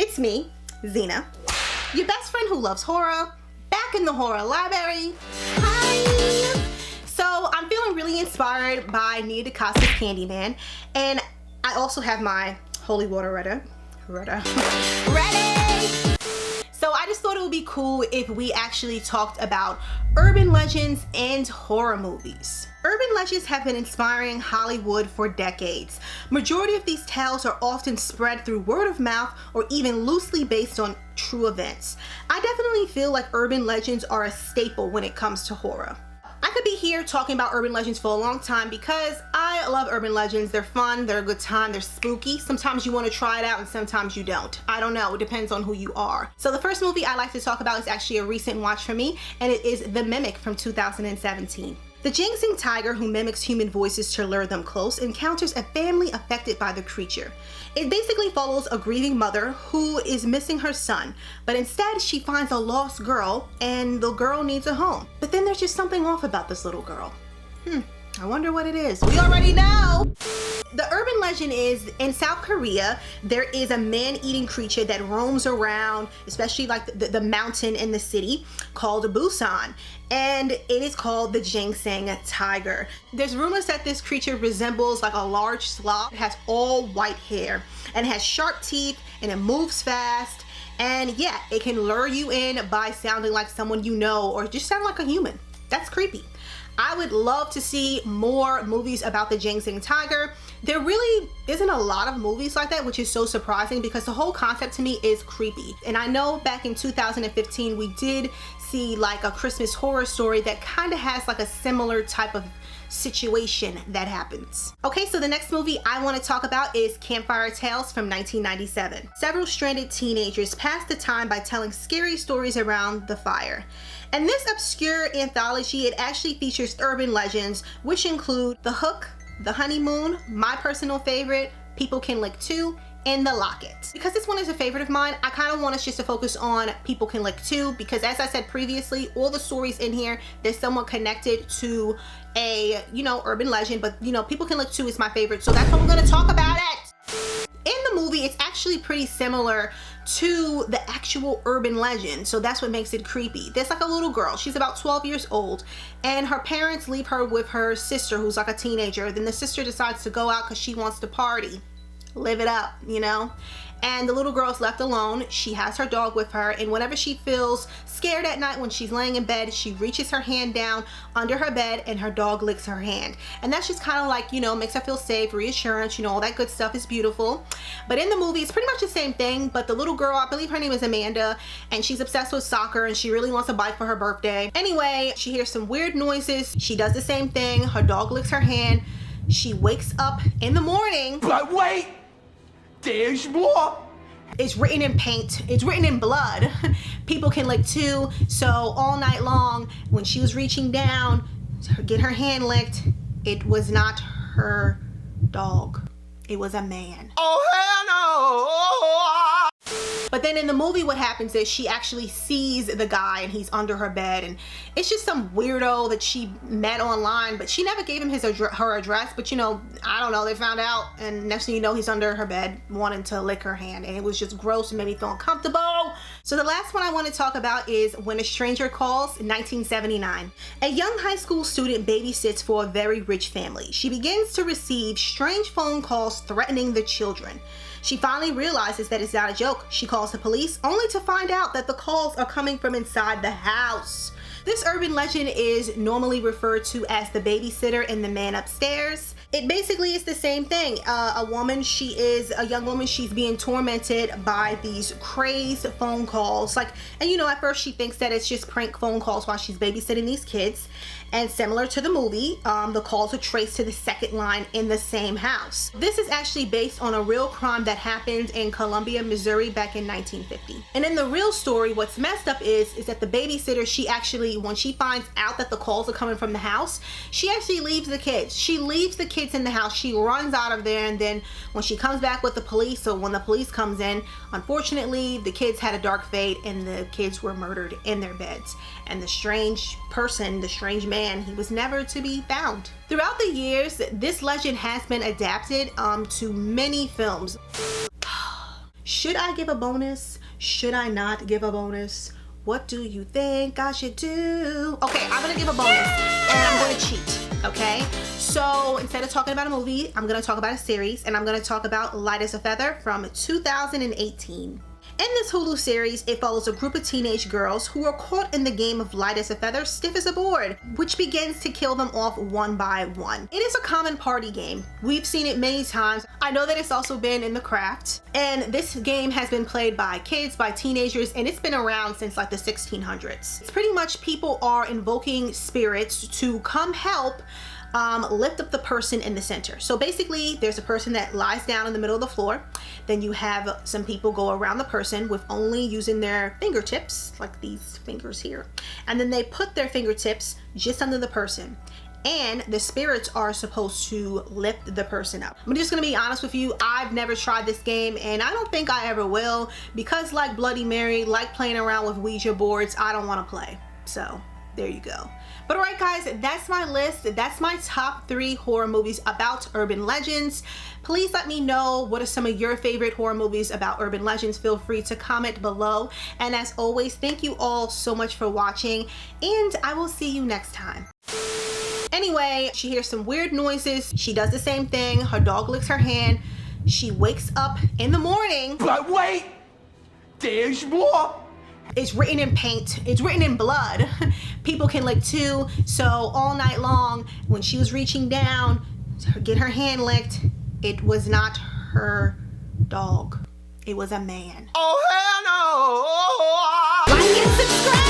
It's me, Zena, your best friend who loves horror, back in the horror library. Hi! So I'm feeling really inspired by Nia DaCosta's Candyman, and I also have my holy water ready. So I just thought it would be cool if we actually talked about urban legends and horror movies. Urban legends have been inspiring Hollywood for decades. Majority of these tales are often spread through word of mouth or even loosely based on true events. I definitely feel like urban legends are a staple when it comes to horror. I could be here talking about urban legends for a long time because I love urban legends. They're fun, they're a good time, they're spooky. Sometimes you want to try it out and sometimes you don't. I don't know, it depends on who you are. So the first movie I like to talk about is actually a recent watch for me, and it is The Mimic from 2017. The Jinxing tiger, who mimics human voices to lure them close, encounters a family affected by the creature. It basically follows a grieving mother who is missing her son, but instead she finds a lost girl and the girl needs a home. But then there's just something off about this little girl. I wonder what it is. We already know! The urban legend is, in South Korea, there is a man-eating creature that roams around, especially like the mountain in the city, called Busan. And it is called the Jinxing tiger. There's rumors that this creature resembles like a large sloth. It has all white hair and it has sharp teeth and it moves fast. And yeah, it can lure you in by sounding like someone you know or just sound like a human. That's creepy. I would love to see more movies about the Jinxing tiger. There really isn't a lot of movies like that, which is so surprising because the whole concept to me is creepy. And I know back in 2015 we did see like a Christmas horror story that kind of has like a similar type of situation that happens. Okay, so the next movie I want to talk about is Campfire Tales from 1997. Several stranded teenagers pass the time by telling scary stories around the fire. And this obscure anthology, it actually features urban legends, which include The Hook, The Honeymoon, my personal favorite, People Can Lick 2, and The Locket. Because this one is a favorite of mine, I kind of want us just to focus on People Can Lick 2 because as I said previously, all the stories in here, there's someone connected to a, urban legend, but People Can Lick 2 is my favorite, so that's what we're going to talk about it. In the movie, it's actually pretty similar to the actual urban legend, so that's what makes it creepy. There's like a little girl, she's about 12 years old, and her parents leave her with her sister who's like a teenager. Then the sister decides to go out because she wants to party, live it up, and the little girl's left alone. She has her dog with her, and whenever she feels scared at night when she's laying in bed, she reaches her hand down under her bed and her dog licks her hand. And that's just kind of like, makes her feel safe, reassurance, all that good stuff is beautiful. But in the movie, it's pretty much the same thing, but the little girl, I believe her name is Amanda, and she's obsessed with soccer and she really wants a bike for her birthday. Anyway, she hears some weird noises. She does the same thing. Her dog licks her hand. She wakes up in the morning. But wait! There's more! It's written in paint, it's written in blood. People Can Lick 2. So all night long, when she was reaching down to get her hand licked, it was not her dog. It was a man. Oh, hell no! But then in the movie, what happens is she actually sees the guy and he's under her bed, and it's just some weirdo that she met online, but she never gave him her address. But I don't know, they found out, and next thing you know, he's under her bed wanting to lick her hand, and it was just gross and made me feel uncomfortable. So the last one I want to talk about is When a Stranger Calls, 1979. A young high school student babysits for a very rich family. She begins to receive strange phone calls threatening the children. She finally realizes that it's not a joke. She calls the police only to find out that the calls are coming from inside the house. This urban legend is normally referred to as the babysitter and the man upstairs. It basically is the same thing. A young woman, she's being tormented by these crazed phone calls. And at first she thinks that it's just prank phone calls while she's babysitting these kids. And similar to the movie, the calls are traced to the second line in the same house. This is actually based on a real crime that happened in Columbia, Missouri back in 1950. And in the real story, what's messed up is that the babysitter, she actually, when she finds out that the calls are coming from the house, she actually leaves the kids. She leaves the kids in the house. She runs out of there, and then when she comes back with the police, or when the police comes in, unfortunately, the kids had a dark fate and the kids were murdered in their beds. And the strange person, the strange man, he was never to be found. Throughout the years, this legend has been adapted to many films. Should I give a bonus? Should I not give a bonus? What do you think I should do? Okay, I'm gonna give a bonus and I'm gonna cheat, okay? So instead of talking about a movie, I'm gonna talk about a series, and I'm gonna talk about Light as a Feather from 2018. In this Hulu series, it follows a group of teenage girls who are caught in the game of Light as a Feather, Stiff as a Board, which begins to kill them off one by one. It is a common party game. We've seen it many times. I know that it's also been in The Craft, and this game has been played by kids, by teenagers, and it's been around since like the 1600s. It's pretty much people are invoking spirits to come help lift up the person in the center. So basically there's a person that lies down in the middle of the floor. Then you have some people go around the person with only using their fingertips, like these fingers here. And then they put their fingertips just under the person. And the spirits are supposed to lift the person up. I'm just gonna be honest with you, I've never tried this game and I don't think I ever will, because like Bloody Mary, like playing around with Ouija boards, I don't wanna play. So there you go. But alright guys, that's my list. That's my top 3 horror movies about urban legends. Please let me know what are some of your favorite horror movies about urban legends. Feel free to comment below. And as always, thank you all so much for watching, and I will see you next time. Anyway, she hears some weird noises. She does the same thing. Her dog licks her hand. She wakes up in the morning. But wait, there's more. It's written in paint. It's written in blood. People can lick too. So all night long, when she was reaching down to get her hand licked, it was not her dog. It was a man. Oh, hell no. Like and subscribe.